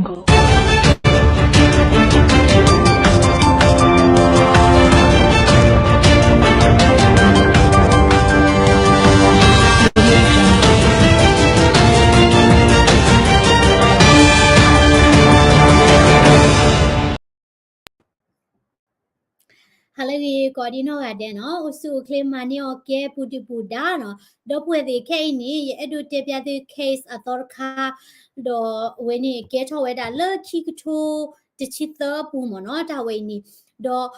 Jungle. Halagi kodino adeno usu klemani oke puti pudano do puede kaini edu tepia de case atorka do weni keto weda le kikutu de chita pumono da weni do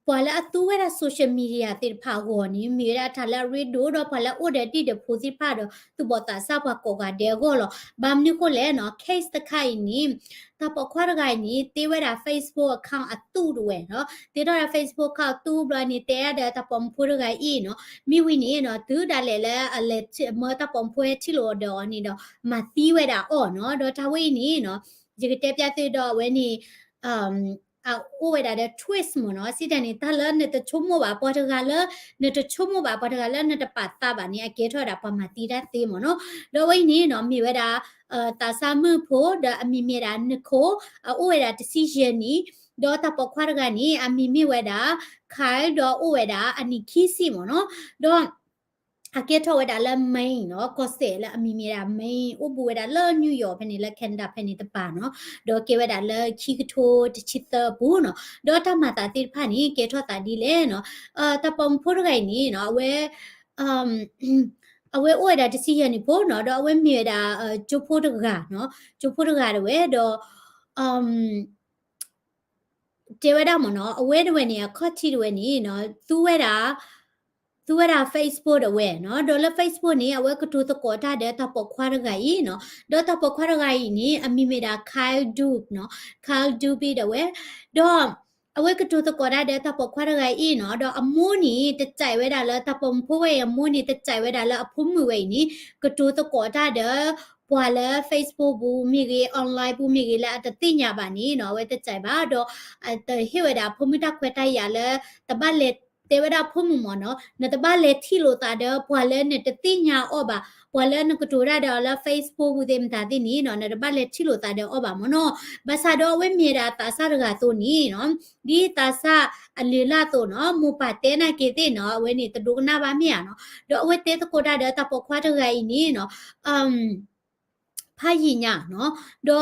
pala atu weda social media te phagoni mira thala redo do pala odati de phosi pha do tu bota sa pa ko ga de go lo bamni ko le no case ta khai ni ta pa khwa ga ni te weda Facebook account atu do we no te do Facebook account tu bla ni te da ta pom phu ga I no mi wi ni no tu da le le mo ta pom phu ti lo do ni do ma ti weda o no do ta wi ni no je te pya te do we niโอ้เวลาเดทวิสต์มั้งเนาะสิแต่นี่ถ้าเลิศเนี่ยจะชุ่มว่าพอถึงกันแล้วเนี่ยจะชุ่มว่าพอถึงกันแล้วเนี่ยจะปัดตาแบบนี้เกทว่าเราประมาทตีได้ตีมั้งเนาะแล้ววันนี้เนาะมีเวลาตาสามมือโพเดมีเวลาเนี่ยโคโอ้เวลา decision นี้เดี๋ยวถ้าปกควาร์กันนี้มีเวลาขายเดี๋ยวโอ้เวลาอันนี้ขี้สิมั้งเนาะเดี๋ยวอาเกทว่าละไม่เนาะก็เสียละมีละไม่อุบัวละเลิศนิวยอร์กเพนิละแคนาดาเพนิตปาเนาะดอกเกว่าละคิกโทติชิตบูเนาะดอกถ้ามาตาติพานี่เกทว่าตาดีเลยเนาะถ้าปอมพูดไงนี่เนาะเวเอาไว้อวยดาดิสิยันนี่พูเนาะดอกเวมีดาจูพูดกาเนาะจูพูดกาเวดอกเจว่าดามเนาะเอาไว้ด้วยเนี่ยข้อที่ด้วยนี่เนาะตัวเรา Facebook เอาไว้เนาะโดยแล้ว Facebook นี่เอาไว้ก็ตัวตะกอดาเดี๋ยวถ้าปกควาร์ไงเนาะเดี๋ยวถ้าปกควาร์ไงนี่มีเมดาคาลดูบเนาะคาลดูบีเดี๋ยวเว้ดอเอาไว้ก็ตัวตะกอดาเดี๋ยวถ้าปกควาร์ไงเนาะดอมูนี่จะใจไว้ได้แล้วถ้าปมผู้ไว้มูนี่จะใจไว้ได้แล้วพุ่มมือไว้นี่ก็ตัวตะกอดาเดี๋ยวพอแล้ว Facebook บูมีกี่ออนไลน์บูมีกี่แล้วแต่ติญญาบานี้เนาะไว้จะใจบ้าดอแต่เฮวดาพุ่มไม่ได้ควตายาแล้วแต่บ้านเล็ดเทวดาพุ่มมอเนาะนตบ้านเลที่โลตาเดอพอเลเนตติญาอบาพอเลนกตูราเดอละ Facebook บูเดมตาตินี่เนาะนตบ้านเลที่โลตาเดออบามอเนาะบาซาดอเวมีราตาซารกาตัวนี้เนาะดีตาซาอลีลาตัวเนาะมูปาเตนะเกเตเนาะเวนี่ตะดูกนาบามีอ่ะเนาะดอเวเตตะโกดาเดอตาปกควาตะไกนี่เนาะพายิญะเนาะดอ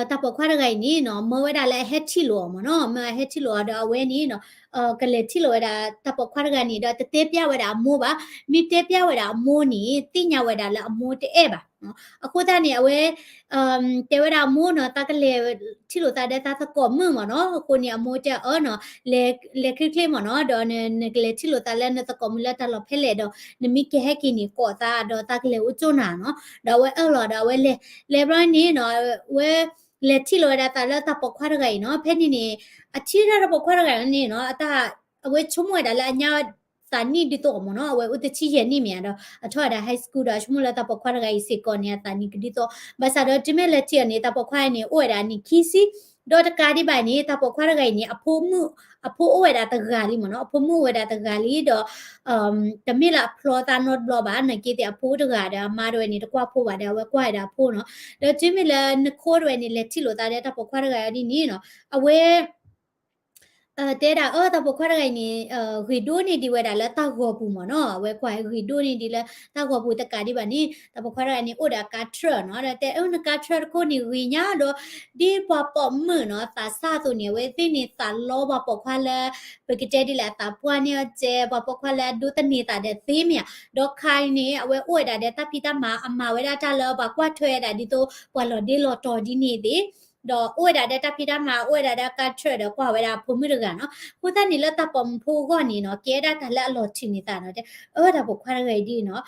ตาปกควาตะไกนี่เนาะเมื่อเวลาและเฮ็ดที่โลมเนาะเมื่อเฮ็ดที่โลดอเวนี่เนาะကလေးချီလိုဒါတပခွာကနေတော့တသေးပြဝဒါအမိုးပါမိတေပြဝဒါအမိုးနီတိညာဝဒါလည်းအမိုးတဲ့ပါနော်အခုတည်းနေအဝဲတေဝဒါအမိုးနော်တကလေးချီလိုတာတဲ့တာကောမမနော်ကိုနေအမိုးတဲ့နော်လေခလိမနော်တော့နေကလေးချီလိုတာလည်းနဲ့တကောမလက်တလို့ဖဲလေတော့နမိကဟက်ကီနီကောတာတော့တကလေးဦးကျွနာနော်တော့ဝဲအော်တော့ဝဲလေဘရနီနော်ဝဲလက်ချီလိုဒါတာလည်းတပခွာကနေနော်ဖဲနေအချီရတော့ပခွာကနေနော်အတာအဝဲချုံမွေဒါလည်းအညာစာနီဒီတော့မနော်အဝဲဥတချီရနေမြန်တော့အထွားဒါ high school တော့ချုံမလာတပခွာကနေစေကောနေတာနီကဒီတော့ဘာသာတော့ဒီမဲ့လက်ချီနေတပခွာနေဩဒါနီခီစီတော့တကာဒီပိုင်နေတပခွာကနေအဖိုးဩဒါတကာလီမနော်အဖိုးမှုဩဒါတကာလီတော့တမိလာဖလောတာ not block ဘာနကေတဲ့အဖိုးတကာဒါမာတော့နေတကွာဖိုးပါဒါဝဲကွာဒါဖိုးနော်တော့ဒီမဲ့လက်နခိုးတွေနေလက်ချီလို့တာတဲ့တပခွာကနေနီနော်အဝဲတဲတာတပခွာရိုင်နေဂီဒိုနေဒီဝဲတာလဲတောက်ခေါ်ပူမနော်ဝဲခွာဂီဒိုနေဒီလဲတောက်ခေါ်ပူတကဒီပါနေတပခွာရိုင်နေအိုဒါကာထရနော်တဲ့ကာထရကိုနေဝီညာတော့ဒီပပမနော်တာဆာသူနေဝဲသိနေတာလောပပခွာလဲပကတဲ့ဒီလာတာပွားနေကျဲပပခွာလဲဒုတနေတာတဲ့သေးမြတော့ခိုင်နေအဝဲအိုဒါတဲ့တပိတမအမဝဲတာလောပကွာထွဲတာဒီတော့ပွာလော်ဒီလော်တော်ဒီနေသည်တော့ဩဒါတဲ့တပိတမဩဒါတဲ့ကထရတော့ကွာဝဲတာဖုံမိရကနော်ခုတနီလတပမဖိုးကနေနော်ကဲဒါတလဲအလော်ချင်နေတာနော်တဲ့ဒါဘခွာရဒီနော်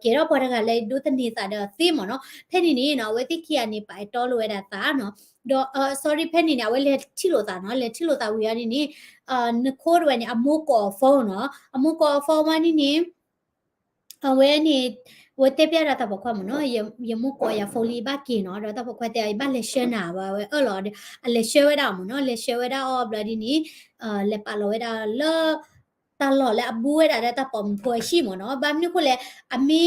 ကဲတော့ပေါ်ကလည်းဒုတနေတာတော့သိမနော်ဖဲနေနေနော်ဝဲတိခီကနေပိုက်တော်လိုရတာသာနော်တော့ sorry ဖဲနေနေဝဲလက်ချီလို့တာနော်လက်ချီလို့တာဝီရနေနေနခိုးရနေအမိုးကောဖုန်းနော်အမိုးကောဖုန်းမနေနေဝဲနေဝတ်ပြရတာပေါ့ခွာမနော်ရမကောရဖိုလီဘကီနော်တော့ပေါ့ခွာတဲ့ဘလက်ရှနာပါဝဲလော်အလက်ရှဝဲတာမနော်လက်ရှဝဲတာအော်ဘလဒီနီလက်ပါလောဝဲတာလောတလော်လက်အဘူဝဲတာတဲ့ပမ်ဖွေရှိမနော်ဘာမျိုးကိုလေအမေ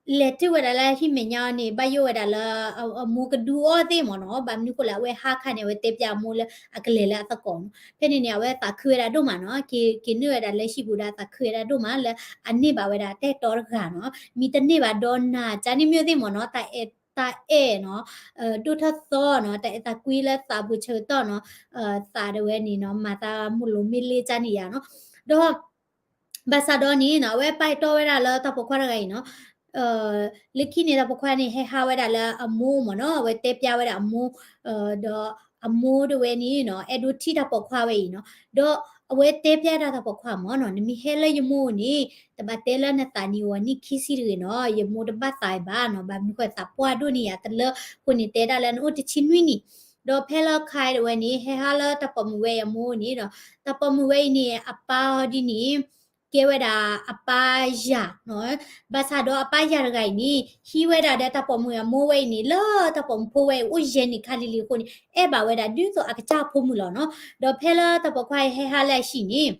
letti wera la hi menya ni ba yo wera la mu ka du o te mo no ba mi ko la we ha kha ne we te pya mu le akle la ta kon phe ni ne we ta khwe da do ma no ki ni wera le shi bu da ta khwe da do ma le ani ba wera te tor ga no mi te ni ba do na cha ni myo te mo no ta e no do tha so no ta kwi la ta bu che to no ta de we ni no ma ta mu lo mi le cha ni ya no do ba sa do ni no we pai to we da la ta po kwa ra ga no liki ni da po kwa ni he ha we da la amu mo no we te pya we da amu do amu de we ni no edu ti da po kwa we no do we te pya da po kwa mo no ni mi he le yu mu ni ta ba te la na ta ni wa ni ki si ri no ye mu da ba sai ba no ba mi ko ta pwa do ni ya ta le ku ni te da la no ti chin wi ni do phela khai de we ni he ha la ta po mu we ya mu ni do ta po mu we ni apa di ni keweda apaya no basado apaya gai ni hiweda data pomu ya mowe ni lo ta pom powe u yeni khalili ko ni e ba weda du so akacha pomu lo no do phela ta pokwai he hala shi ni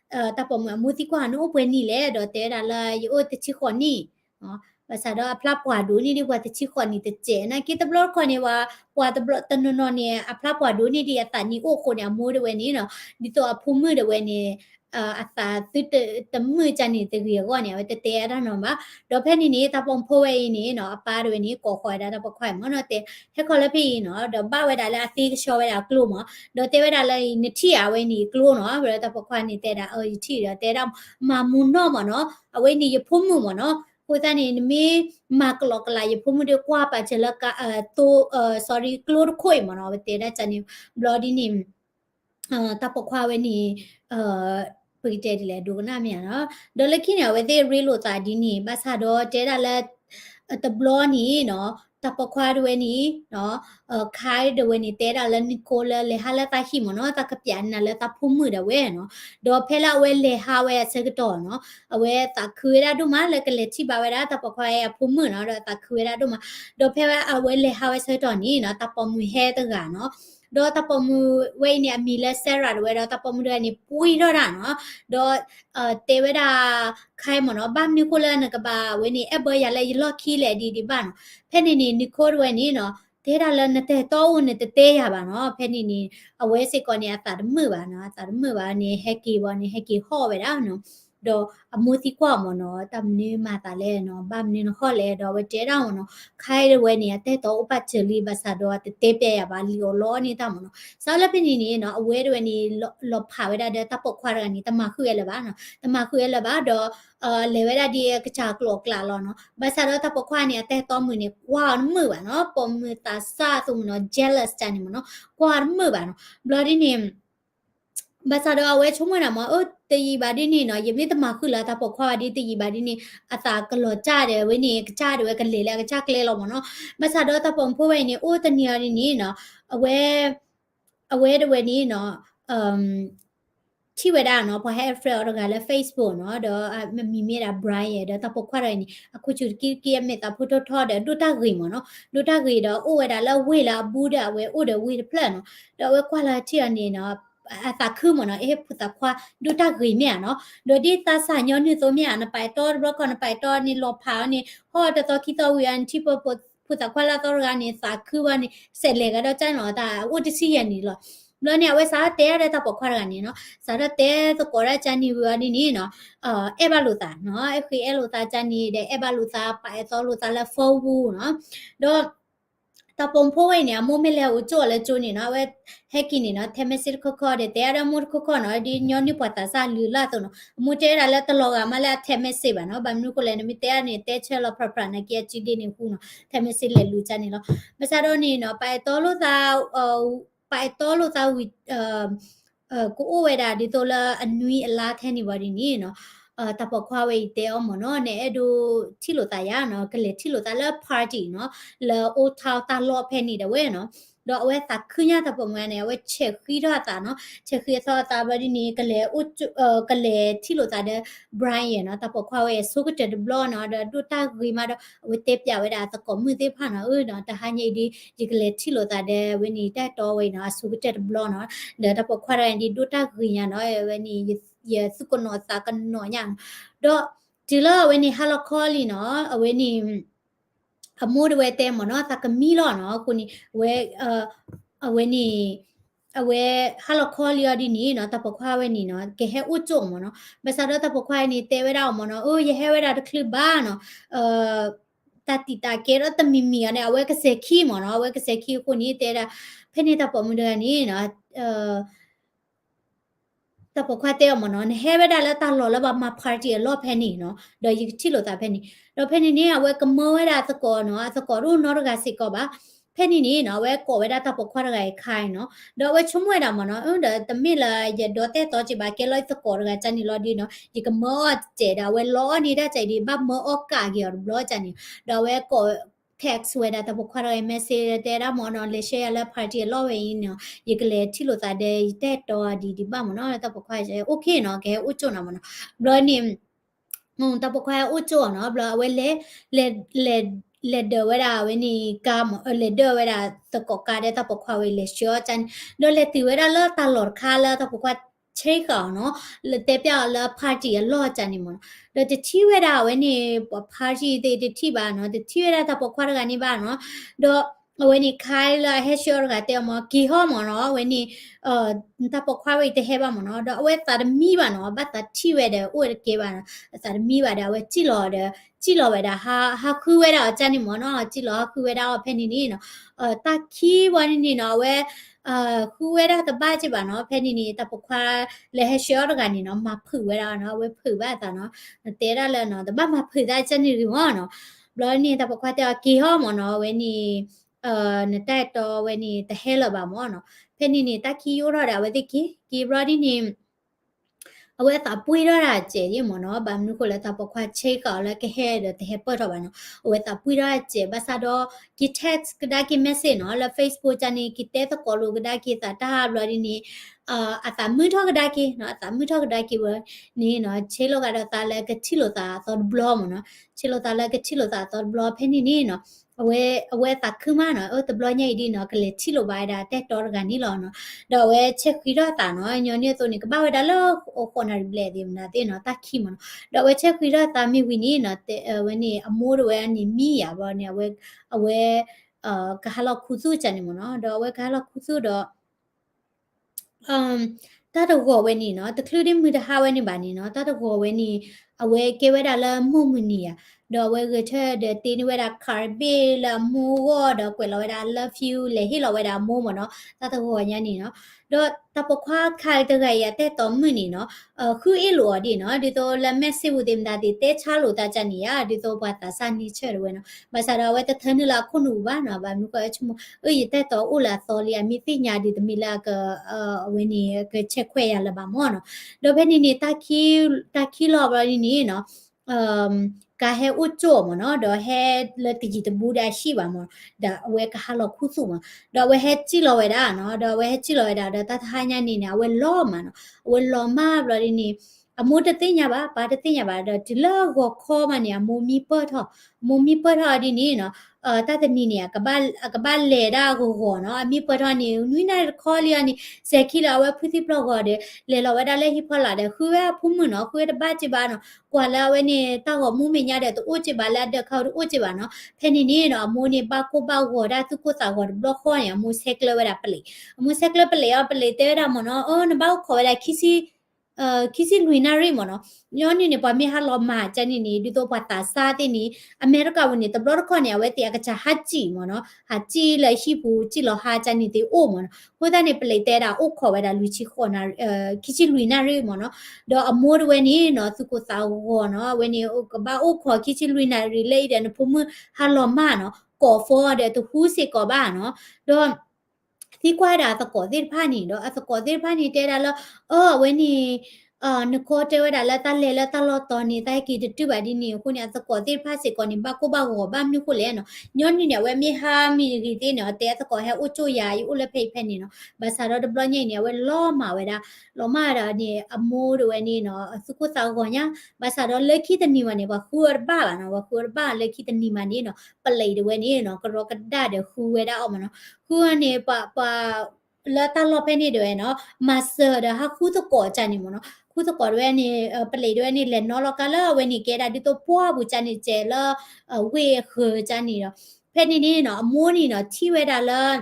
ta pomu muti kwa no pwe ni le do te da la yo te chi kho ni no basado apla pwa do ni di wa te chi kho ni te che na ki ta blor kho ni wa pwa ta blor ta no no ni apla pwa do ni di ata ni o ko ni mo de we ni no di to apu mu de we niอาตาตึตมือจันนี่ตะเกียก่อนเนี่ยแต่อะเนาะมาดอกแพ่นี่นี่ตาปองโพเวนี่เนาะปาด้วยนี่ก่อข่อยดาตาปข่อยมเนาะแต่เฮคอลพี่เนาะดอกบ้าไว้ดาละตีชอไว้ดากลัวมดอกเตไว้ดาละนิที่อาไว้นี่กลัวเนาะเวลาตาปข่อยนี่แต่ดาที่ดาแต่ดามามุนเนาะมเนาะเอาไว้นี่ยพุ่มมือมเนาะကိုတန်နေမီမာကလောကလာရဖမှုde kwa pa chela ka to sorry chlor khoi ma no te da chani bloody ni ta pokwa we ni ပရိတဲဒီလေဒုကနာမြန်နော်ဒေါ်လခိနေဝဲသေးရီလိုတာဒီနီဘာသာတော့တဲတာလဲတဘလောနီနော်တပခွာဒဝဲနီနော်ခိုင်ဒဝဲနီတဲတာလဲနီကိုလဲလေဟာလာတာခိမနော်တကပြန်နလဲတဖုံမှုဒဝဲနော်ဒေါ်ဖဲလာဝဲလေဟာဝဲစကတော့နော်အဝဲတခွေရဒုမလဲကလေချိပါဝဲတာတပခွာရဖုံမှုနော်တခွေရဒုမဒေါ်ဖဲအဝဲလေဟာဝဲစတော့နီနော်တပမှုဟဲတကနော်ดอตะปอมูเวเนี่ยมีเลเซราด้วยดอตะปอมูด้วยนี่ปุยดอราเนาะดอเตเวดาใครหมอเนาะบ้านนิโคลนะกะบาเวนี่เอเบยาเลยลอคีแลดีบ้านเพนนี่นิโคด้วยนี่เนาะเตดาลนะเตโตอุนเตเตยาบาเนาะเพนนี่อเวสิกอเนี่ยตาดมือบาเนาะตาดมือบานี่เฮกีบานี่เฮกีฮอเวดาเนาะดออมูติกว่าหมอเนาะตำนี้มาตาเลเนาะบ้านนี่เนาะฮอเลดอเวเจราเนาะใครด้วยเนี่ยเตโตอุปัจเจลีบาซาดอเตเปยาบาลิโอลอนี่ตามเนาะ ซาลาปินีนี่เนาะอเวดเวนี่ลบผาเวดาเดตะปกควารันนี่ตะมาคุยละบ้าเนาะตะมาคุยละบ้าดอเลเวดาดีกะจากลอกลาลอเนาะบาซาดอตะปกควานี่แต่ตอมือนี่กว่ามือบ่เนาะปอมือตาซาตุมเนาะ jealous จันนี่เนาะกว่ามือบ่เนาะบลอดีนี่บาซาดอเวชมวยนะมาตีบาดีนี่เนาะยมิตะมาคุยละตะปกควาดีตีบาดีนี่อะตากะลอจาเดเวนี่กะจาเดเวกะเลละกะจากเลลอเนาะบาซาดอตะปองพเวนี่ตะเนียนี่เนาะอเว aware the when you know ที่เวลาเนาะพอให้เฟรนด์กันแล้ว Facebook เนาะเดี๋ยวมีเมดาไบรท์เดี๋ยวตาปกควาอะไรนี่အခုချူကီเมตาพุทธทอดเดี๋ยวดูตากีมเนาะดูตากีเดี๋ยวโอ้เวลาแล้วเวลาบูดาเวโอ้เดี๋ยวเวเพลนเนาะเดี๋ยวเวควาละที่อันนี้เนาะอาตาคือหมดเนาะพุทธควาดูตากีเมียเนาะโดยที่ตาสายย้อนนี่ตัวเมียนะไปตอดบล็อกก่อนไปตอดนี่ลบพาวนี่ฮอดตอคิดตอเวียนที่พุทธควาละตอรกันนี่สาคือว่านี่เสร็จเลยก็ได้จ้าเนาะตาอุติสิยันนี่หรอแล้วเนี่ยเวสาเตะได้ตาปกควากันนี่เนาะสาระเตะตะกอระจันนี่ว่านี่เนาะเอบาลูตาเนาะคือเอลูตาจันนี่เดเอบาลูตาไปตอลูตาละฟอวูเนาะดอตาปงพวยเนี่ยโมเมเลอุจ่อเลจูนี่เนาะเวเฮกินี่เนาะเทเมซิลคอเดเตอะมูคอเนาะดิญอนี่ปตาซาลือลาตเนาะมูเตระละตลอกามาละเทเมซิบะเนาะบามิโคเลนมิเตอะนี่เตเชลพรพรนะเกียจิดีนี่คูเนาะเทเมซิเลลูจันนี่เนาะเมซาโดนี่เนาะไปตอลูตาไปตอลูตาวิကိုအိုဝဲတာဒီတိုလာအနွီအလားထဲနေပါဒီနီနော်တပခွာဝဲတဲအောင်မနော်နဲ့အဲ့ဒိုချီလိုတာရနော်ကလေချီလိုတာလာ party နော်လာအိုထောက်တာလော့ဖဲနေတယ်ဝဲနော်တော့အဝဲသာခင်းရတဲ့ပုံမှန်နဲ့အဝဲချက်ခီရတာနော်ချက်ခီသောတာဘဒီနီကလေဥကလေချီလိုတာတဲ့ Brian နော်တပခွာဝဲဆုကတဲ့ blog နော်ဒူတာဂီမာတော့ဝဲတက်ပြဝဲတာတကောမှုသေးဖာနော်နော်တဟန်ကြီးဒီကလေချီလိုတာတဲ့ဝဲနီတက်တော်ဝဲနော်ဆုကတဲ့ blog နော်ဒါတပခွာရန်ဒီဒူတာဂီညာနော်ဝဲနီye sukono sa kan no yang do ဒီလောအဝဲနေဟာလခေါ်လီနော်အဝဲနေအမိုးတွေတဲမနော်တကမီလောနော်ကိုနီဝဲအဝဲနေအဝဲဟာလခေါ်လီရဒီနီနော်တပခွားဝဲနီနော်ကဲဟဲဥကြုံမနော်ဘဆာတော့တပခွားနေတဲဝဲတော့မနော်အိုးရဟဲဝဲတာတခလဘာနော်တတိတာကေရတမီမီနဲ့အဝဲကစခီမနော်အဝဲကစခီကိုနီတဲတာဖဲနေတာပေါ်မဒနီနော်တပခွာတဲမနော်ဟဲဝဲတာလဲတာလောလဘမပါတီလောဖဲနီနော်ဒေါ်ယချီလိုတာဖဲနီတော့ဖဲနီနေအဝဲကမောဝဲတာသကောနော်သကောရူနော်ကစီကောပါဖဲနီနေနော်ဝဲကောဝဲတာတပခွာရခိုင်နော်တော့ဝဲချုံဝဲတာမနော်တမီလာရတော့တဲတော့ကြည့်ပါကဲလိုက်သကောရချန်နီလောဒီနော်ဒီကမောကျဲတာဝဲလောနေတဲ့ကြိုက်ဒီဘမောအော့ကာကြီးရောလောချန်နီတော့ဝဲကောtext ဝဲတာတပခွာရ message တဲတာမနော်လေ share လဲ party လောဝဲရင်နော်ဒီကလေထီလိုတာတဲ့တဲ့တော့ဒီပါမနော်တပခွာရ okay နော်ကဲဥချုံနာမနော်လောနေတပခွာဥချုံနော်ဘလဝဲလေဒဝဲတာဝဲနီကာမလေဒဝဲတာတကောကာတဲ့တပခွာဝဲလေရှောချန်လောလေတီဝဲတာလောတာလော်ခါလာတပခွာချေကောင်နော်လေတဲပြလာပါတီလောချန်နီမနော်တော့တတိဝဲတာဝဲနီပါတီတဲ့တတိပါနော်တတိဝဲတာတပခွာကနေပါနော်တော့ဝဲနီခိုင်လာဟက်ရှောကတဲ့မကီဟောမနော်ဝဲနီတပခွာဝဲတဲ့ဟဲပါမနော်တော့ဝဲတာမီပါနော်ဘာတတိဝဲတဲ့ဥရကေပါနော်တာမီပါတဲ့ဝဲကြည့်လော်တဲ့ကြည့်လော်ဝဲတာဟာခူဝဲတာအချန်နီမနော်ကြည့်လော်ခူဝဲတာဖဲနီနီနော်တာခီဝဲနီနော်ဝဲခူဝဲတာတပါကြည့်ပါနော်ဖဲနီနီတပခွာလေဟက်ရှောကနေနော်မဖူဝဲတာနော်ဝဲဖူပါတာနော်တဲရလဲနော်တပါမဖူတာချန်နီရီမောနော်ဘလောနီတပခွာတဲ့ကီဟောမနော်ဝဲနီနတက်တော့ဝဲနီတဟဲလပါမောနော်ဖဲနီနီတခီယောရတာဝဲတိကီဘရဒီနီအဝဲတာပွေရတာကျဲရမနော်ဘာမနုကိုလည်းတာပခွာချိတ်ကောလည်းကဟဲတဲ့ဟဲပတ်တော့ပါနော်အဝဲတာပွေရကျဲဘာသာတော့ကီ text ကဒါကီ message နော်လဲ Facebook ချန်နေကီတဲတကောလိုကဒါကီတာတာဘလဒီနီအတာမွထောကဒါကီနော်အတာမွထောကဒါကီဝနီနော်ချေလောကတော့တာလဲကချီလိုတာတော့ဘလောမနော်ချေလိုတာလဲကချီလိုတာတော့ဘလောဖဲနီနီနော်အဝဲတာခမနော်တဘလညိဒီနော်ကလေချီလိုပါတာတက်တော်ကနီလောနော်တော့ဝဲချက်ခီတော့တာနော်ညောနေတော့နေကဘာဝဒါလောခေါ်နာရီလေဒီမနာတဲ့နော်တခိမနော်တော့ဝဲချက်ခီတော့တာမီဝီနီနော်ဝဲနေအမိုးဝဲနေမီရပါနေဝဲအဝဲကဟလောက်ခုစုချန်နေမနော်တော့ဝဲကဟလောက်ခုစုတော့တတကောဝဲနေနော်တခလူဒီမီတဟာဝဲနေပါနေနော်တတကောဝဲနေအဝဲကေဝဲတာလာမှုမနီယာတော့ဝဲကတဲ့တင်းဝဲတာခါဘေးလာမူဝတော့ကွယ်လောဝဲတာ love you လေဟီလောဝဲတာမိုးမနော်တတကောညနေနော်တော့တပခွာခိုင်တကရတဲ့တော်မနီနော်ခုအေလိုဒီနော်ဒီတော့လမက်စစ်ဝဒင်ဒါဒီတဲချလို့တာချန်နီယာဒီတော့ဘာသာစနီချဲရဝဲနော်မဆာရဝဲတထနလာခုနူဘာနော်ဘာမျိုးကချမအေးတဲ့တော်ဥလာစောလီယာမိသိညာဒီတမီလာကဝင်းနီကချက်ခွဲရလာပါမောနော်တော့ဘယ်နီနေတာခီလောဘာနီနော်ကဟဲဥချိုမနော်တော့ဟဲလက်တီတဘူဒါရှိပါမဒါအဝဲကဟာလောခုစုမတော့ဝဲဟဲချီလောဝဲဒါနော်တော့ဝဲဟဲချီလောဝဲဒါတထညာနေနေဝဲလောမနော်ဝဲလောမဘလဒီနီအမိုးတသိညာပါဘာတသိညာပါတော့ဒီလောက်ကိုခေါ်မနေမိုမီပတ်ထောမိုမီပတ်ထောဒီနီနော်တတနီနေကဘာလေဒါကိုဟောနော်အမီပတ်ထောနေနွိနာခေါ်လီယနီဇက်ခီလာဝဲဖူတီပလော့ကောတဲ့လေလောဝဲဒါလေဟိဖလာတဲ့ခွေဖုံမနော်ခွေတပတ်ချပါနော်ကွာလာဝဲနေတောက်မှုမညာတဲ့တူချပါလာတဲ့ခေါတူချပါနော်ဖဲနေနေနော်မိုးနေပါကိုပေါ့ကောဒါသူကိုစာကောဘလော့ခေါ်ရမိုးဆက်ကလဝဲဒါပလေမိုးဆက်ကလပလေပလေတဲဒါမနော်အော်နဘောက်ခေါ်ရခီစီလူနာရီမနော်ညောနေနေပါမေဟာလောမာချန်နေနေဒီတော့ပတ်တာစားတဲ့နေအမေရိကဝင်နေတဘလခေါနေဝဲတရားကချဟာချီမနော်ဟာချီလက်ရှိဘူးချီလောဟာချန်နေတဲ့အိုမနော်ဟိုတဲ့နေပလေတဲတာအိုခေါ်ဝဲတာလူချီခေါ်နာခီစီလူနာရီမနော်တော့အမိုးဝဲနေနော်သူကိုစာဟောနော်ဝဲနေကဘာအိုခေါ်ခီစီလူနာရီလေတဲ့နဖုမဟာလောမာနော်ကောဖောတဲ့သူဟူးစီကောဘာနော်တော့ဒီကွာတာတကောဒီဖာနီတော့အတကောဒီဖာနီတဲတာလောဝဲနီနကောတဲဝဲတာလက်တလဲလက်တလောတော်နေတိုက်ကီတူပါဒီနီခုနေတကောဒီဖာစီကောနေဘကိုဘကိုဘာမြခုလဲနော်ညောနေနေဝဲမီဟာမီရီတေနော်တဲတကောဟဲဥချိုယာယူဥလက်ဖိတ်ဖက်နေနော်ဘာသာတော့ဒဘလညိနေဝဲလောမာဝဲတာလောမာတာနေအမိုးတွေဝဲနေနော်စုကုသောကောညာဘာသာတော့လက်ခိတနီမနေဘာခူရဘာနော်ခူရဘာလက်ခိတနီမနေနော်ပလေတွေဝဲနေနော်ကရောကဒတဲ့ခူဝဲတာအောင်မနော်ခုကနေပါလာတလောဖဲနေတယ်နော်မဆာဒါဟာခုတကောချန်နေမနော် ခုစကော်ရဲနေပလေရဲနေလဲနော်လကလာဝဲနေကဲတာဒီတော့ပွားဘူးချန်နေကျဲလာဝေခချန်နေတော့ဖဲနေနေနော်အမိုးနေနော်ချီဝဲတာလား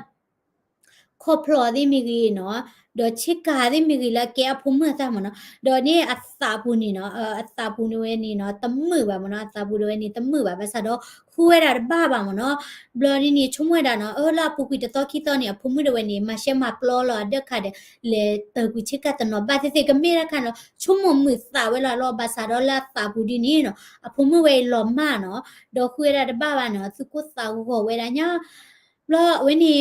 ခေါပလော်ဒီမီကြီးနော်ဒေါ်ချစ်ကာဒီမီကြီးလာကဲအဖုံးမသားမနော်ဒေါ်နေအသာပူနေနော်အသာပူနေဝဲနေနော်တမှုပါမနော်အသာပူတွေနေတမှုပါပဲဆိုတော့ခူဝဲတာဘာပါမနော်ဘလော်ဒီနေချုံဝဲတာနော်လာပူကွီတတော်ခီတော်နေအဖုံးမတွေနေမရှဲမပလောလာဒက်ခါတဲ့လေတကူချစ်ကတနော်ဘာတိကမေရခါနော်ချုံမမှုသာဝဲလာလောဘာစာတော့လာသာပူဒီနေနော်အဖုံးမဝဲလောမနော်ဒေါ်ခူဝဲတာဘာပါနော်သူကိုသာကိုဝဲတာညာလောဝဲနေ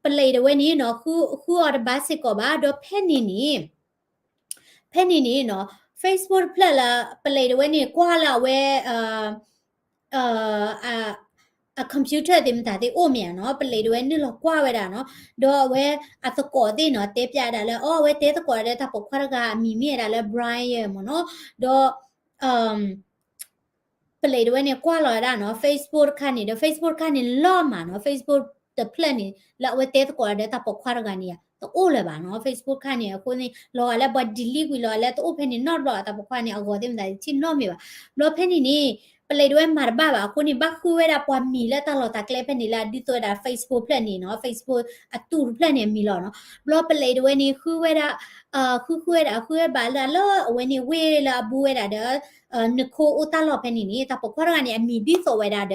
ပလေတဲ့ဝဲနေနော်ခုအော်ဘတ်စစ်ကောပါတော့ဖဲနေနေနော် Facebook ဖလက်လာပလေတဲ့ဝဲနေကွာလာဝဲa computer တင်တာတဲ့အိုမြန်နော်ပလေတဲ့ဝဲနေလောကွာဝဲတာနော်တော့ဝဲအသကောတဲ့နော်တဲပြတာလဲအော်ဝဲတဲသကောတဲ့တာပခွာကမီမီရတာလဲ Brian ရမနော်တော့ပလေတဲ့ဝဲနေကွာလာတာနော် Facebook ခါနေတော့ Facebook ခါနေလောမှာနော် Facebook တဖလက်နေလာဝဲတဲသကောတဲ့တာပခွာကနေတော့အိုလဲပါနော် Facebook ခါနေအခုနေလောလဲဘတ် delete ကိုလောလဲတော့ဖဲနေ not လောတာပခွာနေအော်တင်တာချင်းတော့မြေပါလောဖဲနေနေပလေด้วยมาบ้าบ่ะคนนี่บักคุเวดาปวามีแล้วตลอดตะเกลเพนี่ละดิตัวดา Facebook เพลนี่เนาะ Facebook อะตูเพลนี่มีหรอเนาะบลอปလေด้วยนี่คุเวดาคุเวดาคุเวบาละลอเวนี่เวละบูเวดาเดนโคอุตลอเพนี่นี่ตะปควรกันนี่มีดิโซเวดาเด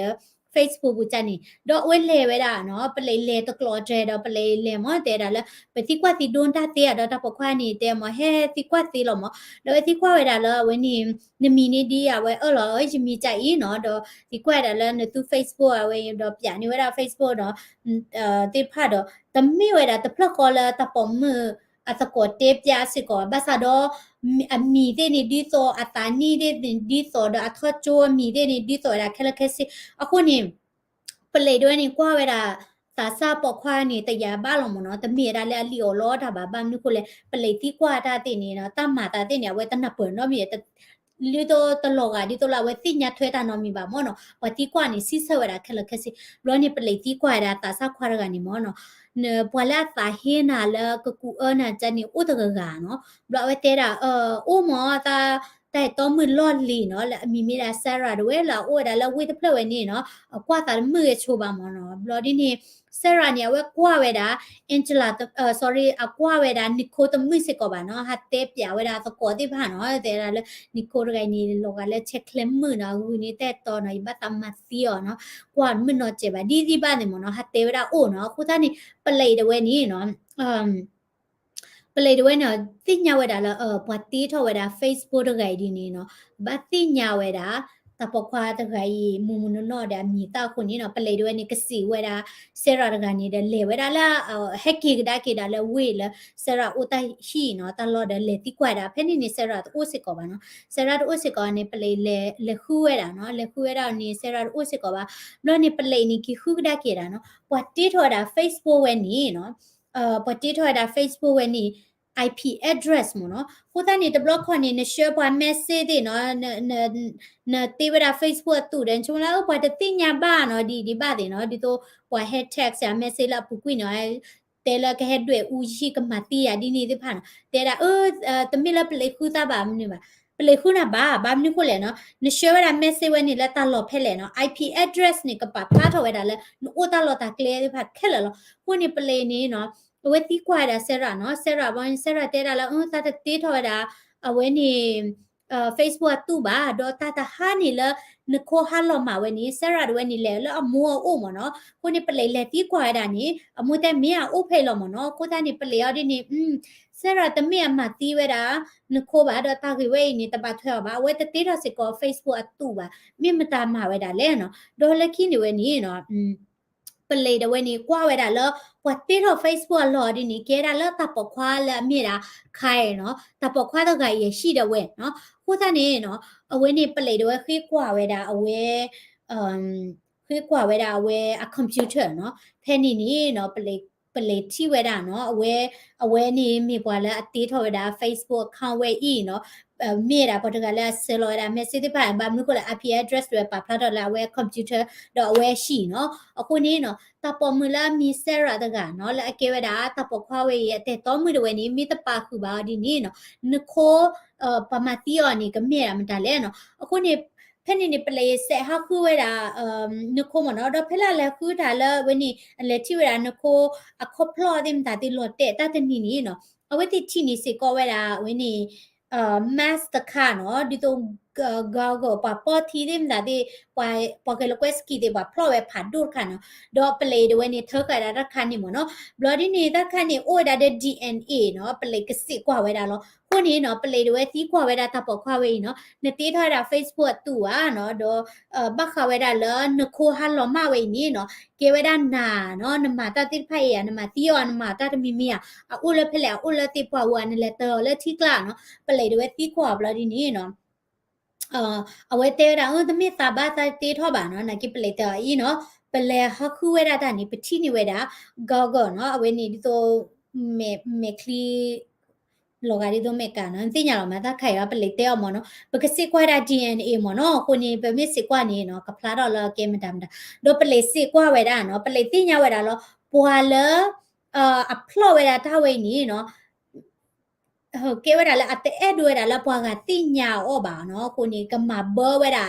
Facebook ဘူးကြနေတော့ဝဲလေဝဲတာနော်ပလေလေတကလော်တဲ့တော့ပလေလေမတဲ့တာလဲပတိကွာတီဒွန်တာတဲ့တော့တပခွာနေတဲ့မဟဲတီကွာတီလောမတော့တီကွာဝဲတာလဲဝဲနေနမီနေဒီရဝဲအော်လောယမီကြိုက်နော်တော့တီကွာတာလဲနသူ Facebook ဝဲတော့ပြနေဝဲတာ Facebook တော့တိဖတ်တော့တမိဝဲတာတဖလကောလာတပမအသကောတေးပြစစ်ကောဘာသာတော့အမီတဲ့နေဒီဆိုအတနီတဲ့ဒီဆိုတော့အထော့ချိုမီတဲ့နေဒီဆိုရခက်လက်ခက်စစ်အခုနေပလေด้วยနေကွာဝဲတာသာစပေါ်ခွာနေတရားပါလုံးမနော်တမီရလဲအလီအော်လောတာပါဘာမျိုးခုလဲပလေတိကွာတာတဲ့နေနော်တမတာတဲ့နေဝဲတနပွနော်မြေလီတော့တလောကဒီတော့လာဝဲတိညာထွဲတာနော်မိပါမောနော်ဝတိကွာနေစစ်ဆွဲတာခက်လက်ခက်စစ်လောနေပလေတိကွာတာသာစခွာရကနေမောနော်เนปวละตาเฮนาละกกูน่ะจันนี่อุตกะกะเนาะบลอเวเตราโอหมอตาแต่ต้อมือลอดลีเนาะละมีมีดาซาราด้วยละโอดาละเวทเพลเวนี่เนาะกว่าตามือโชบามเนาะบลอดินี่ซาราเนี่ยเวกว่าเวดาแองเจลาsorry กว่าเวดานิโคตมือสิกอบ่าเนาะฮัตเตปยาเวดาตะกอติผ่าเนาะแต่ละนิโคไกนี่โลกาละเช็คเคลมมือเนาะกูนี่แต่ตอเนาะบะตามาซีอ๋อเนาะกว่ามือเนาะเจบาดีบ้านเนี่ยเนาะฮัตเตเวดาโอเนาะคูตานี่ปလေတဲ့ဝဲนี่เนาะပလေတဲ့ဝဲနော်တိညာဝဲတာလားဘတ်တီထောဝဲတာ Facebook တကယ်ဒီနေနော်ဘတ်တိညာဝဲတာတပခွာတကယ်မူမနနော်ဒါမြီတောက်ခုနေနော်ပလေတဲ့ဝဲနေကစီဝဲတာဆရာတကနေတယ်လေဝဲတာလားဟက်ကီကဒါကေတာလဲဝေးလားဆရာအိုတိုင်ရှိနော်တလော်တယ်လေတိကွာတာဖဲနေနေဆရာအိုစစ်ကောပါနော်ဆရာအိုစစ်ကောနေပလေလေခူဝဲတာနော်လေခူဝဲတာနေဆရာအိုစစ်ကောပါလောနေပလေနေကီခူကဒါကေတာနော်ဘတ်တီထောတာ Facebook ဝဲနေနော်ပတိထောတာ Facebook ဝဲနေ IP address မနော်ကိုတနေတဘလော့ခွန်နေ share ပွား message တွေနော်နတေဝတာ Facebook တူတယ်ချုံလာဘာတတိညာဘာနော်ဒီဘာတွေနော်ဒီတော့ပွား hashtag ဆာ message လာပူကွီနော်တဲလာကဟက်တွေဦးရှိကမတီရဒီနေတဲ့ဖာနော်တဲတာတမီလာပလေခူတာဘာမနေပါပလေခုနာဘာမနခုလဲနော်န share တာ message ဝဲနေလက်တလော်ဖက်လဲနော် IP address နေကပါဖာထော်ဝဲတာလဲနိုတာလော်တာ clear ဖာခက်လဲလောကိုနေပလေနေနော်ဝဲတိကွာတာဆရာနော်ဆရာဘာဆရာတဲတာလားတာတေးထော်တာအဝဲနေFacebook တူပါတော့တာဟာနေလနခိုဟာလောမှာဝဲနေဆရာဝဲနေလဲလအမောအိုမနော်ကိုနေပလေလက်တိကွာတာနေအမတဲ့မင်းအိုဖဲလောမနော်ကိုတနေပလေရဒီနေဆရာတမင်းအမတီးဝဲတာနခိုပါတော့တာခွေဝဲနေတပတ်ထွဲပါဝဲတေးတော်စကော Facebook အတူပါမြင့်မတာမှာဝဲတာလဲနော်ဒေါ်လက်ခင်းနေဝဲနေနော်ပလေတဲ့ဝဲနေကွာဝဲတာလောပွတ်တေတော့ Facebook လော်ဒီနေကဲတာလောတပခွာလာမြေတာခိုင်နော်တပခွာတော့ကရရှိတဲ့ဝဲနော်ကိုသားနေနော်အဝဲနေပလေတဲ့ဝဲခေးကွာဝဲတာအဝဲခေးကွာဝဲတာအဝဲအကွန်ပျူတာနော်ဖဲနေနေနော်ပလေတီဝဲတာနော်အဝဲနေမြေပွားလာအတေးထော်ဝဲတာ Facebook account ဝဲဤနော် mera potogala selora message pa ba mu ko la IP address တွေပါဖလာတော့လာဝဲ computer တော့ဝဲရှိနော်အခုနေနော်တပေါ်မူလာမီဆရာတကနော်လာကေဝဒါတပေါ်ခွာဝဲရဲ့တဲ့တော်မှုတွေနေမိတပါခုပါဒီနေနော်နခိုပမတီယောနေကမြေရမတလဲနော်အခုနေဖက်နေပလေဆက်ဟာခုဝဲတာနခိုမနော်တော့ဖလာလဲခုတာလဲဝဲနေလက်တီဝဲတာနခိုအခုဖလော်ဒင်တာတီလော်တဲ့တတနီနေနော်အဝဲတီချီနေစေကောဝဲတာဝဲနေmaster နော်ဒီတော့Google ပါပေါ်တီဒင်းဒါဒီပေါ်ကလကွက်စကီဒီပါဖလော်ဝဲဖာဒူခါနော်တော့ပလေတွေနေထောက်ကြတာတခါနေမနော်ဘလော်ဒီနေတခါနေအိုဒါတဲ့ DNA နော်ပလေကစစ်ကွာဝဲတာလောခုနေနော်ပလေတွေသီးကွာဝဲတာတပေါ်ခွာဝဲနော်နေတေးထားတာ Facebook တူอ่ะနော်တော့ဘခဝဲတာလောနခိုဟာလောမဝဲနေနော်ကေဝဲတာနာနော်နမတာတိဖိုင်ရနမတီယောနမတာတမီမီယာအိုလဖလေအိုလတိပွားဝါနလေတော်လေထိကလာနော်ပလေတွေသီးကွာဘလော်ဒီနေနော်အဝဲတဲတာသမီးသာဘာသာတေးထောပါနော်နာကိပလေတာဤနော်ပလေဟခုဝဲတာနေပတိနေဝဲတာဂေါဂေါနော်အဝဲနေဒီတော့မေခလီလောကရီတော့မေကန်နော်တင်ညာတော့မသာခိုင်ရပလေတဲအောင်မနော်ပကစစ်ကွာတာ DNA မနော်ကိုနေပမစ်စစ်ကွာနေနော်ကဖလာတော့လောကဲမတမ်တာတော့ပလေစစ်ကွာဝဲတာနော်ပလေတင်ညာဝဲတာလောပွာလအဖလောဝဲတာတဝဲနေနော်ဟုတ်ကဲဝဲတာလဲအတဲဒွဲတာလဲပွားကတိညာဩပါနော်ကိုနေကမဘောဝဲတာ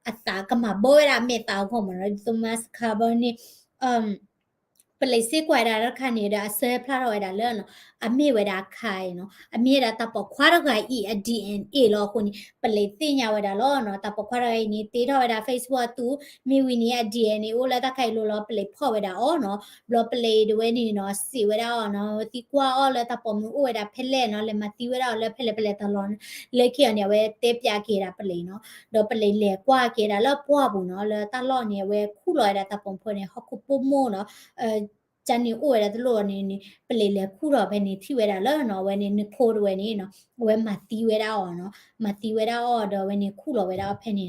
အတာကမဘောဝဲတာမေတာခေါမနော်ဒီမတ်ခါဘနီပလေစေကွာတာရခါနေတာဆဲဖလာတော့ဝဲတာလဲနော်အမေဝဲတာခိုင်နော်အမေတာတပခွာရခိုင်ဤ DNA လောကိုနေပလေတိညာဝဲတာလောနော်တပခွာရခိုင်နေတေးတော့ဝဲတာ Facebook တူမိဝီနေ DNA အိုလဲတခိုင်လို့လောပလေဖော့ဝဲတာဩနော်ဘလပလေဒဝဲနေနော်စီဝဲတာနော်တီကွာဩလဲတပမူဝဲတာဖဲလဲနော်လဲမတီဝဲတာလဲဖဲလဲပလဲတလောလဲခေနေဝဲတေးပြကေတာပလေနော်တော့ပလေလဲကွာကေတာလောပွားဘူးနော်လဲတလောနေဝဲခုလောတာတပမဖွနေဟခုပမို့နော်ဂျန်နီအိုရတဲ့လို့နေပလေလေခုတော့ပဲနေထိဝဲတာလောနော်ဝဲနေခိုးဝဲနေနော်ဝဲမတီဝဲတာအော်နော်မတီဝဲတာအော်တော့ဝဲနေခုတော့ဝဲတာဖဲနေ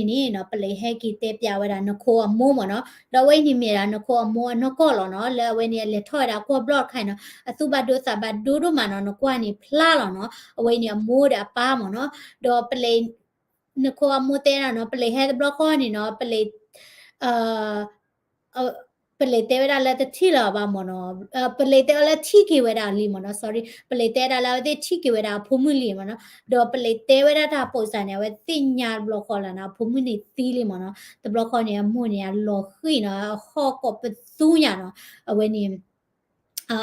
နေနော်ပလေဟဲကီတဲပြဝဲတာနခိုးအမိုးမနော်တော့ဝဲနေမြေတာနခိုးအမိုးနကောလောနော်လဲဝဲနေလေထော်တာကိုဘလော့ခိုင်နော်အသူဘဒိုသဘဒိုဒိုမနော်နကွာနေဖလာလောနော်အဝဲနေမိုးတာပါမနော်တော့ပလေနခိုးအမိုးတဲနော်ပလေဟဲဘလော့ခေါနေနော်ပလေပလေတဲဝဲတာလက်တိလာပါမနော်ပလေတဲလက်ထိကေဝဲတာလီမနော် sorry ပလေတဲတာလက်ထိကေဝဲတာဖုံမှုလီမနော်တော့ပလေတဲဝဲတာပိုစံနေဝဲတင်ညာဘလော့ခေါ်လာနာဖုံမှုနေတီးလီမနော်တဘလော့ခေါ်နေမှုနေလောခိနော်ဟော့ကောပသူညာနော်အဝဲနေ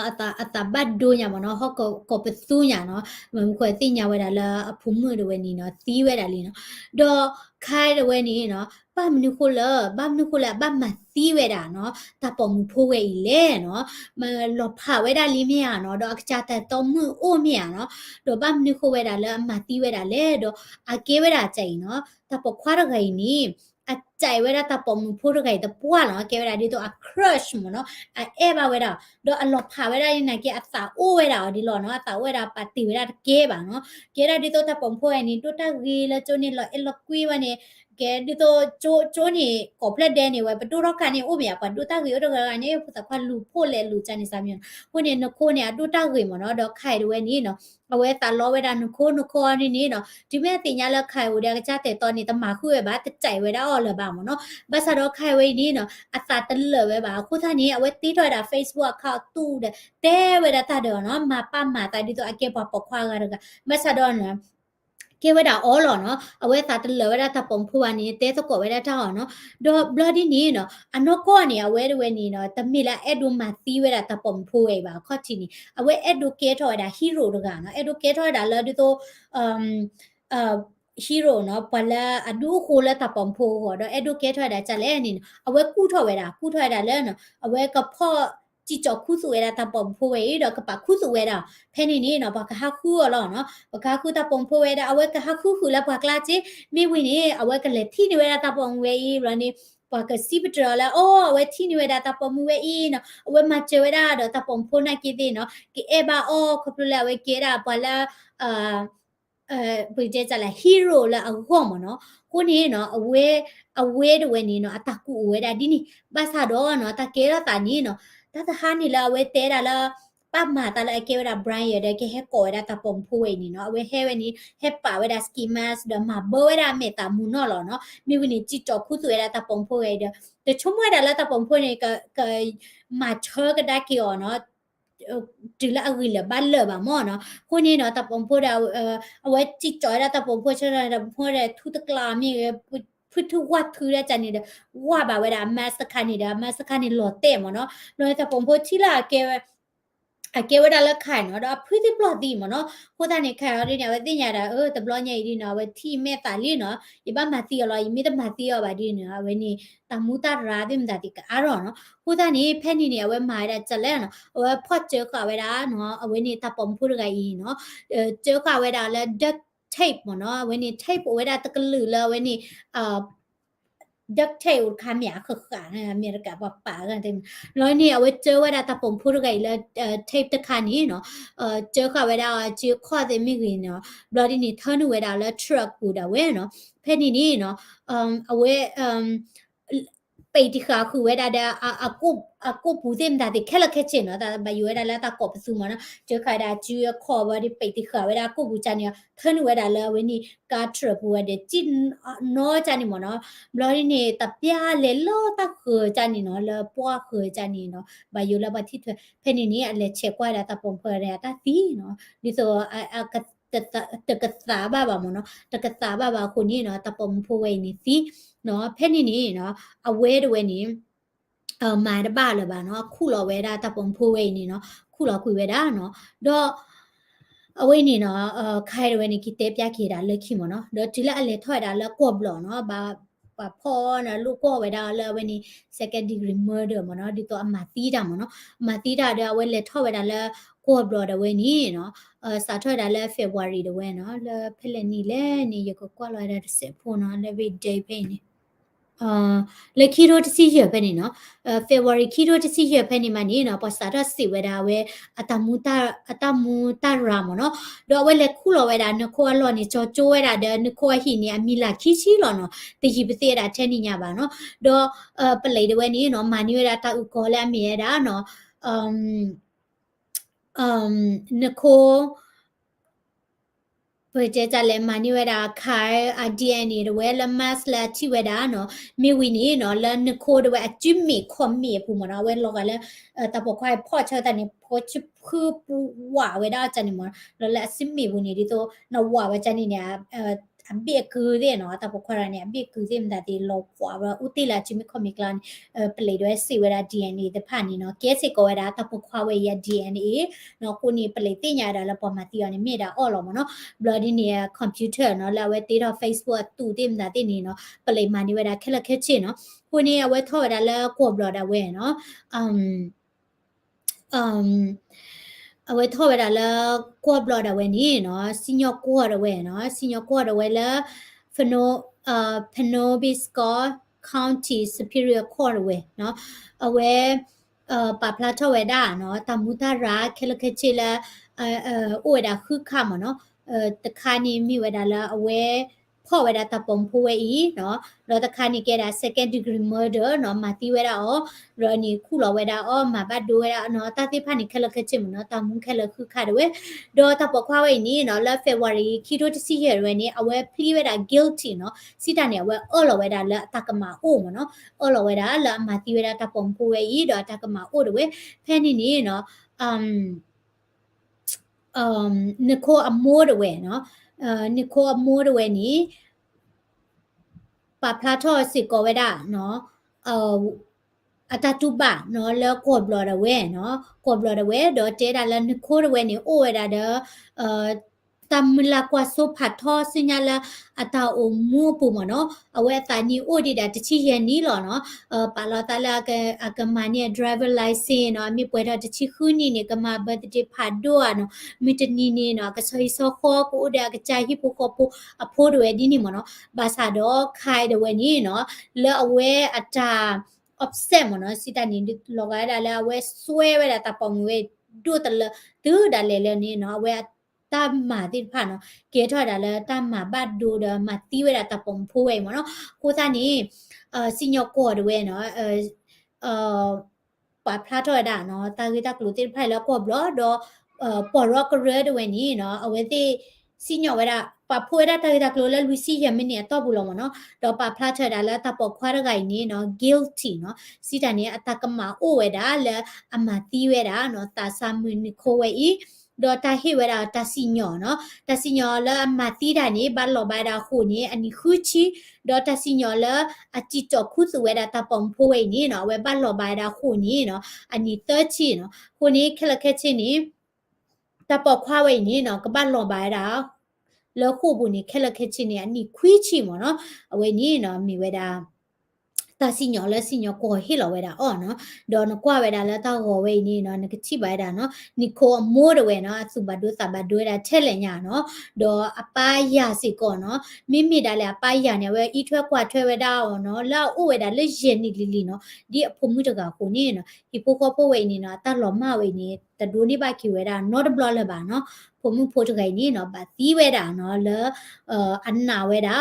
အတာဘတ်ဒိုညာမနော်ဟော့ကောပသူညာနော်မခွေတင်ညာဝဲတာလာအဖုံမှုတွေဝဲနေနော်တီးဝဲတာလီနော်တော့ခိုင်ဝဲနေနော်ဘာမနုခိုလာဘာမတီးဝဲတာနော်တပေါ်မှုဖိုးဝဲဤလေနော်မလောဖဝဲတာလီမြောနော်တော့အချာတဲ့တော်မှုအိုမြေနော်တော့ဘာမနုခိုဝဲတာလဲမတီးဝဲတာလေတော့အကေဝဲတာကြိုင်နော်တပေါ်ခွာရခိုင်နီအကြိုင်ဝဲတာတပေါ်မှုဖိုးရခိုင်တပွားနော်ကေဝဲတာဒီတော့ crush မနော်အဲဘာဝဲတာတော့အလောဖဝဲတာနေကေအတာအိုဝဲတာဒီလောနော်အတာဝဲတာပါတီဝဲတာကေပါနော်ကေတာဒီတော့တပေါ်ဖိုးရနီတိုတာဂီလာချိုနေလောအလောကွေးဝနေကဲဒီတော့ကျိုးနေကောပလက်ဒဲနေဝဲပတူတော့ကနေဥပမာပတူတာကြီးတော့ကနေပစခွာလူဖို့လေလူချန်နေစာမျိုးကိုနေနခိုးနေအတူတာကြီးမနော်တော့ခိုင်ဝဲနေနော်အဝဲတာလောဝဲတာနခိုးနေနေနော်ဒီမဲ့တင်ညာလက်ခိုင်ဝဲတဲ့ကြတဲ့တော်နေတမခုဝဲပါတကြိုက်ဝဲတာအော်လပါမနော်ဘာသာတော့ခိုင်ဝဲနေနော်အသာတလဝဲပါခုသားနေအဝဲတီးထွက်တာ Facebook account တူတဲ့တဲဝဲတာတော့နော်မပမတာဒီတော့အကေပပခွာကရကမဆတော့နော်ကေဝဲတာအော်လောနော်အဝဲသာတလဝဲတာပုံဖွာနေတဲသကောဝဲတာထောင်းနော်တော့ဘလော်ဒီနေနော်အနောကောနေအဝဲဝဲနေနော်တမီလာအဲ့ဒိုမာသီးဝဲတာပုံဖွဝဲပါခေါချီနေအဝဲအဲ့ဒိုကေထော်တာဟီရိုတကနော်အဲ့ဒိုကေထော်တာလော်ဒီတော့ဟီရိုနော်ပလာအဒူခိုလာတပုံဖိုဟောတော့အဲ့ဒိုကေထော်တာကြလဲနေအဝဲကူထော်ဝဲတာလဲနော်အဝဲကဖော့ជីจอกคู่สุเวดาตาปอมโพเวดอกะปะคู่สุเวดาเพนี่นี่เนาะบะกะฮะคู่อ่ะเนาะบะกะคู่ตาปอมโพเวดาอเวกะฮะคู่คือละบะกลาจิมีวินี่อเวกะเลทีนี่เวดาตาปอมเวอีรนี่บะกะซิบตรละโอ้อเวทีนี่เวดาตาปอมเวอีเนาะอเวมาเจเวดาดอตาปอมโพนากิติเนาะกิเอบาโอคพลุละเวเกดาปะละဘယ်ကြလဲ hero လာအခေါ်မနော်ကိုနေနော်အဝဲတဝဲနေနော်အတကူအဝဲတာဒီနိဘာသာတော့နော်တကဲရတာနီနော်တသဟာနီလာဝဲတဲတာလာ ป้ามาตาละเกวดาไบรน์เดเกเฮโกดาตาปงพูเวนี่เนาะเวเฮเวนี่เฮป่าเวดาสกีมาสเดมาเบเวดาเมตามูนอลเนาะมีวินิจิจอคู่ตัวเวดาตาปงพูเวเดแต่ชั่วโมงดาละตาปงพูเนี่ยก็มาเชอก็ได้กี่อ๋อเนาะถึงละอะไรละบ้านเลยบ้างมั้งเนาะคนนี้เนาะตาปงพูดเอาไว้จิจอยดาตาปงพูเชื่อดาพูดได้ทุกตะกลามีพุทธวัตถุได้จันนี่เด้ว่าแบบเวลามาสคานี่เด้มาสคานี่หล่อเต็มเนาะเลยตาปงพูที่ละเกวเวดาละขายเนาะดาพื้นที่ปลอดดีมั้งเนาะคนท่านเนี่ยขายอะไรเนี่ยว่าที่เนี่ยดาแต่ปลอดใหญ่ดีเนาะว่าที่แม่ตาลีเนาะยี่บ้านมาตีอะไรยี่ไม่ได้มาตีอะไรดีเนาะวันนี้ตามูตาราดิมดาติกอารอเนาะคนท่านนี้แพ่นี่เนี่ยว่ามาได้จัดแล้วเนาะว่าพอเจอกับเวลาเนาะวันนี้ตาปอมพูดอะไรเนาะเจอกับเวลาแล้วดักเทปมั้งเนาะวันนี้เทปเวลาตะกลือแล้ววันนี้ดักเทลคำหยาคือขาเมียกับป่ากันเต็มแล้วนี่เอาไว้เจอว่าดาตาปมพูดไงแล้วเทปตะคานี้เนาะเจอกับเวลาเจอข้อเต็มไม่กินเนาะบลอดีนี่ท่านูเวลาแล้วทรัคกูดาเวเนาะเพนนี่เนาะเอาไว้ไปที่ขาคือเวลาเดอากูพูดเต็มดาติแค่ละแค่เจนเนาะแต่ใบยูเวลาแล้วตากบสูงมานะเจอใครดาจื้อขอว่าดิไปที่ขาเวลากูพูดจานเนี่ยท่านูเวลาแล้ววันนี้การทรัคกูว่าเดจินน้อจานนี่มั้งเนาะ บลอนี่เนี่ยตับยาเลโลตะคือจานี่เนาะแล้วปัวคือจานี่เนาะบายุละบาที่เธอเพนนี่อะไรเช็คว่าดาตาปงเพอเรตาตีเนาะดิโซกะตะกะสาบาบาโมเนาะตะกะสาบาบาคนนี้เนาะตาปงพูเวนี่สิเนาะเพนนี่เนาะเอาเวดเวนี่มาดบ้าเลยบ้าเนาะคู่เราเวดาตาปงพูเวนี่เนาะคู่เราคุยเวดาเนาะดอအဝိနေနော်ခိုင်ရဝဲနေကိတေပြခေတာလက်ခိမနော်ဒေါ်တီလာအလေထွက်တာလက်ကော့ဘလောနော်ဘာဖောနော်လူကော့ဝဲတာလဲဝဲနေ second degree murder မနော်ဒီတော့အမတီးတာမနော်အမတီးတာတဲ့ဝဲလေထွက်ဝဲတာလဲကော့ဘလောတဲ့ဝဲနေနော်စာထွက်တာလဲ February တဲ့ဝဲနော်လဲဖက်လက်နေလဲနေရကောကွာလာတဲ့စဖုန်းနော်လဲဝဲ day ဖိနေလေခီရိုတစီရပဲနေနော်February ခီရိုတစီရပဲနေမနေနော်ပတ်စာတော့စီဝဲတာဝဲအတမူတာရာမနော်တော့ဝဲလေခုလောဝဲတာနခိုလောနေချောချိုးဝဲတာတဲ့နခိုဟိနေအမီလာခီချီလောနော်တကြီးပစေတာထဲနေညာပါနော်တော့ပလေတဲ့ဝဲနေနော်မာနီဝဲတာတူကောလဲမြဲတာနော်နခိုเพื่อจะเลยมานี่เวลาขายDNA หรือว่าละมัสละที่เวลาเนาะมีวินีเนาะแล้วนึกโคดว่าจิมมี่คอมมี่ผู้มันเอาเวลากันแล้วแต่พอควายพ่อเชื่อแต่เนี่ยพอชิคือปูว่าเวลาจันนี่มันแล้วละซิมมี่วินีที่โตน่ะว่าว่าจันนี่เนี่ยอันเบียคือเนาะแต่พอควายเนี่ยเบียคือที่มันได้ลบว่าว่าอุติละจิมมี่คอมมี่กลานเปลี่ยนด้วยสิเวลา DNA แต่ผ่านนี่เนาะเกสิก็เวลาแต่พอควาย DNA เนาะคนนี้เปลี่ยนที่เนี่ยแล้วพอมาที่อันนี้มีได้อ๋อหรอมั้งเนาะ bloody เนี่ยคอมพิวเตอร์เนาะแล้วเวทีเรา Facebook ตู้เต็มได้ที่นี่เนาะเปลี่ยนมานี่เวลาแค่ละแค่ชิ้นเนาะคนนี้เอาไว้ทอดแล้วกวบ blood เอาไว้เนาะเอาไว้ทอดแล้วกวบ blood เอาไว้นี่เนาะซิญญากวดเอาไว้เนาะซิญญากวดเอาไว้แล้วฟโนPenobscot County Superior Court เอาไว้เนาะเอาไว้ปาพลาทอไว้ได้เนาะตามุตาราแค่ละแค่ชิ้นละโอ้ยดาคือค่ำเนาะตะคานี่มีเวลาละเอาไว้พ่อเวลาตะปมพูไว้อีเนาะแล้วตะคานี่แกได้ second degree murder เนาะมาตีเวลาอ๋อแล้วนี่คู่เราเวลาอ๋อมาบัดดูเวลาเนาะตาที่พันนี่แค่ละแค่ชิมเนาะตามุ้งแค่ละคือขาดเว้ยโดยตะปกว่าไว้นี่เนาะแล้ว February คิดว่าจะสิเหตุไว้นี่เอาไว้พลีเวลา guilty เนาะสิตาเนี่ยเว้ยเราเวลาละตากมาโอ้เนาะเราเวลาละมาตีเวลาตะปมพูไว้อีเนาะตากมาโอ้เว้ยแพ่นี่เนาะนิโคอโมดเวเนาะนิโคอโมดเวนี้ปาพลาทอสิกเวดาเนาะอัตตุบะเนาะแล้วกดบลอดเวเนาะกดบลอดเวเดอเจดาแล้วนิโคเวนี่โอเวดาเดตามลากว่าสุผัดทอสิญาละอัตาโอมูปูมเนาะเอาไว้ตานี่โอดีดาตชิเฮนี่หรอเนาะปาลอตาลากะมาเนี่ย driver license เนาะมีป่วยดาตชิคืนนี่เนี่ยก็มา birthday ผัดด้วยเนาะมีตนี่เนาะก็ซอยซอคอกูดากะจายฮิปโปโคปูอโพดเวดีนี่มเนาะบาซาดอคายเดเวนี่เนาะแล้วเอาไว้อัตา offset มเนาะสิตานี่ลอกายดาแล้วเอาไว้สวยไว้ดาตาปองเวดูตะเลตื้อดาเลนี่เนาะเอาไว้ตามมาติดผ่านเนาะเกทอดาแล้วตามมาบัดดูเดมาตีเวลาตะปงพูไว้หมดเนาะกูซานี่ซิญญโกดเวเนาะ ปาพลาทอดาเนาะตากิตากลุติไผแล้วก็บลอดปอรอกเรดเวนี่เนาะเอาไว้ที่สิญอเวดาปาพูเอดาตากิตากลุแล้วลุซิยามเนี่ยตอบุลอมเนาะดอปาพลาทอดาแล้วตาปอควาระไกนี่เนาะ guilty เนาะสิตาเนี่ยอตากะมาโอเวดาแล้วอามาติเวดาเนาะตาซามุนโคเวอีดอตาเฮเวดาตาสิญอเนาะตาสิญอแล้วอามาติดานี่บัลลอบาดาโคนี่อันนี้คือชิดอตาสิญอแล้วอาจิจอคุสเวดาตาปอมโพเวนี่เนาะเวบัลลอบาดาโคนี่เนาะอันนี้เตอร์ชิเนาะโคนี้เคละเคชินี่ตาปอควาเวนี่เนาะก็บัลลอบาดาแล้วคู่บุนี่เคละเคชินี่อันนี้คุยชิมเนาะเวนี่เนาะมีเวดาตาสิญอและสิญอก็เฮลอเวดาอ้อเนาะดอนกว่าเวดาแล้วตาโหเวนี่เนาะนกชิบายดาเนาะนิโคอโมดเวเนาะสุบาดุตาบาดุดาเทเลญาเนาะดออปายาสิก่อนเนาะมิดาเลอปายาเนี่ยเวอีทวกว่าทวเวดาเนาะลาโอเวดาเลเจนี่ลิเนาะดิอพมุตกะโคนี่เนาะฮิโปโคโปเวนี่เนาะตาลอมาเวนี่ตะดูนี่บาคิเวดานอตบลอเลบาเนาะผมมุโพตกะนี่เนาะบาตีเวดาเนาะเลอันนาเวดา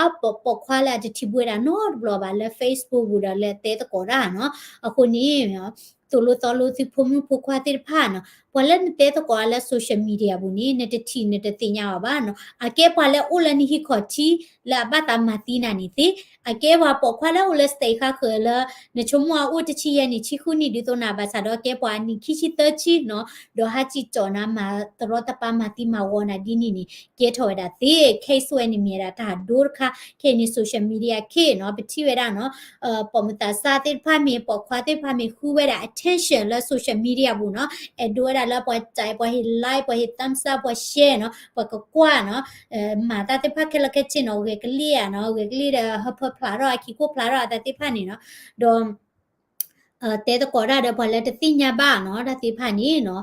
ปอควาลาจะทิบเวดานอตบลอบาเล Facebook บูดาเลเตตะกอราเนาะအခုนี่เนาะตัวluตอลูสิพมุพควาติพาเนาะพอเลนเตตะกอเลโซเชียลมีเดียบุนี่เนตทีเนตติญาบาเนาะอาเกพาเลอุลนิฮิขอทีลาบาตามาตินานิติอาเกวาปอควาเลอุลสเตคาเคเลเนชมัวอุตชิยานิชิคุนิดิโตนาบาซาดอเกปานิคิชิเตชิเนาะดอฮาจิจอนามาตรอตปามาติมาวอนาดินินิเกทอดาติเคสเวนิเมียราตาดูรคาเคนิโซเชียลมีเดียเคเนาะปฏิเวดาเนาะปอมตาซาติพามีปอควาติพามีคูเวดา attention และ social media บุเนาะดูดาละปอใจปอฮิไลค์ปอฮิตัมซาปอแชร์เนาะปอกกว่าเนาะมาตาติพาเคละเคชิเนาะเวกเลียเนาะเวกลีเดฮพพลารอคิโคพลารอตาติพานี่เนาะดอมเตตะกอราเดพอเลตติญาบ้าเนาะดาติพานี่เนาะ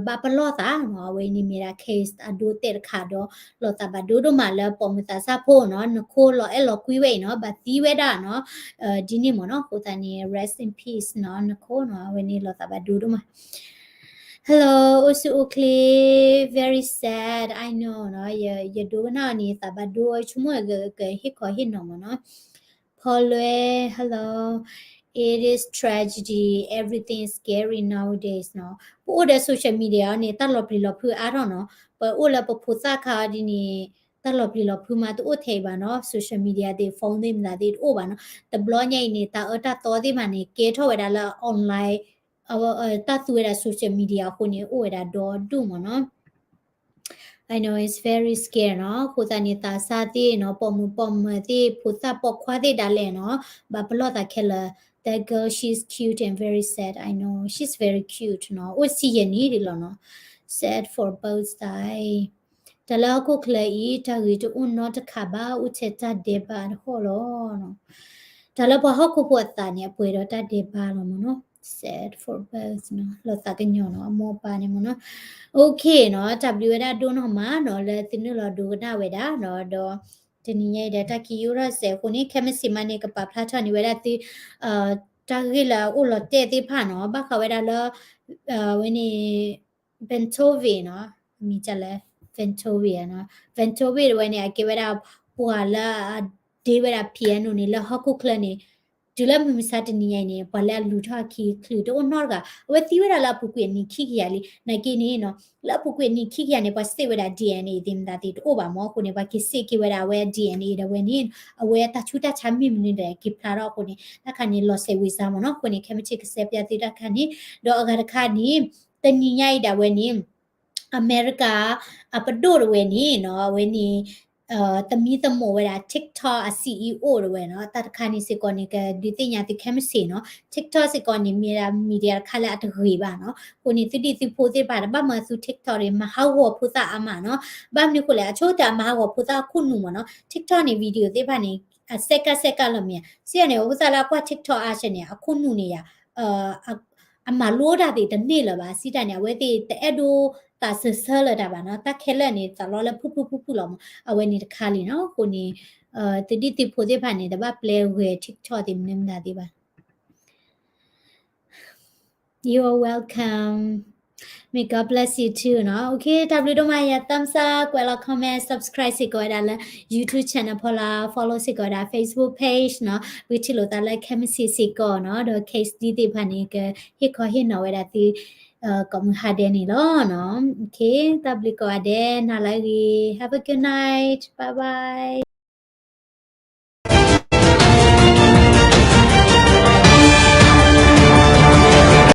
บาปลอตาเนาะเวนิมีราเคสอดูเตรคาดอลอตาบาดูดมาเลปอมตาซาโพเนาะนโคลอเอลคุยเวเนาะบาติเวดาเนาะดินี่มเนาะโคตานี่ rest in peace เนาะนโคเนาะเวนี่ลอตาบาดูดมา Hello Usu Ukli very sad I know เนาะอย่าดูนะนี่ตาบาดูชุมเกฮิขอฮินเนาะเนาะพอเลย hello it is tragedy everything is scary nowadays เนาะพูดในโซเชียลมีเดียเนี่ยตลอดปลีลอพือI don't know ปะอุละปะพุทธะคาดินี่ตลอดปลีลอพือมาตัวเทบาเนาะโซเชียลมีเดียเดฟอนเดมลาเดโอบาเนาะแต่บล็อกใหญ่เนี่ยตาตาตัวที่มันเนี่ยเกทเอาไว้ได้ละออนไลน์ตาตัวได้โซเชียลมีเดียคนเนี่ยโอ้ยได้ดอดูมั้งเนาะI know it's very scary เนาะခုသနီတာစာတိเนาะปอมติพุทธะปอกควาติดาเลเนาะบาปลอตาเคล that girl she's cute and very sad I know she's very cute เนาะโอ้สิยนี่ดิลเนาะ sad for both side ตะลาคุเคลอีตากิตอุนเนาะตะคาบาอุเชตาเดบาโหโลเนาะตะลาพอฮอคุปวตาเนี่ยป่วยดอตาเดบาโลมเนาะ sad for both เนาะลอตากันยอเนาะอโมปาเนี่ยมเนาะโอเคเนาะ W ဒါဒွန်းတော့မှာเนาะလဲတင်လို့ဒူကနာဝဲတာเนาะတော့တနည်းရဲ့ဒတာကီယူရဆဲခုန်ခမစီမနေကပပလာချနေဝဲတာတီတာဂီလာဥလတဲ့တိဖာเนาะဘခဝဲတာလဝင်းနေဘန်တိုဗီเนาะမိကြလဲဘန်တိုဗီเนาะဘန်တိုဗီဝဲနေအကေဝဲတာပွာလာဒေဝဲတာဖီယနိုနေလဟခုခလနေဒီလမမစတနီယနေဘလာလူထခီခလူတော့နော်ကဝဲတီဝဲလာပုကွေနီခိခရလီနိုင်ကိနေနော်လာပုကွေနီခိခရနေပါစေဝဲတာ DNA တင်တာတီတော့ပါမောကိုနေပါကိစေကိဝဲတာဝဲ DNA တဝဲနေအဝဲတချူတချမ်းမိမနေတဲ့ကိဖလာတော့ကိုနေတခါနေလော်ဆေဝီစာမနော်ကိုနေခမချစ်ကစေပြတီတခါနေတော့အကရခါနေတနီညိုက်တာဝဲနေအမေရိကအပဒိုဝဲနေနော်ဝဲနေตมีตโมเวลา TikTok อ่ะ CEO ด้วยเนาะตัดคานิสิกอนิกดิติญาติแคมสิเนาะ TikTok สิกอนิมีเดียคาละตะรีบาเนาะคนนี้ติสิโพสิบาบ้ามาสู่ TikTok เรมหาหัวพุทธะอามาเนาะบ้ามนี่คนแหละโชตามหาหัวพุทธะคุณหนูเนาะ TikTok นี่วิดีโอติบานี่เซกะละเมียเสียเนี่ยอุตส่าห์ละกว่า TikTok อาชเนี่ยคุณหนูเนี่ยအမလို့တာတဲ့နေ့လပါစီတန်ရဝဲတဲ့အဲ့ဒိုတာဆဆလတာပါနော်တက်ခဲလက်နေသလောလဲဖုလောအဝဲနေတခါလီနော်ကိုနေတတိတိဖိုတဲ့ဖာနေတဲ့ပါ play ဝဲ TikTok တင်နေမှာဒီပါ You are welcome May God bless you too เนาะโอเคดับลิดมาอย่าตามซากว่าเราคอมเมนต์ subscribe สิก็ได้ละ YouTube channel พอละ follow สิก็ได้ Facebook page เนาะวิธีโหลดละแค่ไม่สิก็เนาะโดย case ดีๆพันนี้ก็เฮ็ดขอเฮ็ดเนาะเวลาที่ก็มึงหาเดนี่เนาะโอเคดับลิก็ได้นาลากี have a good night bye bye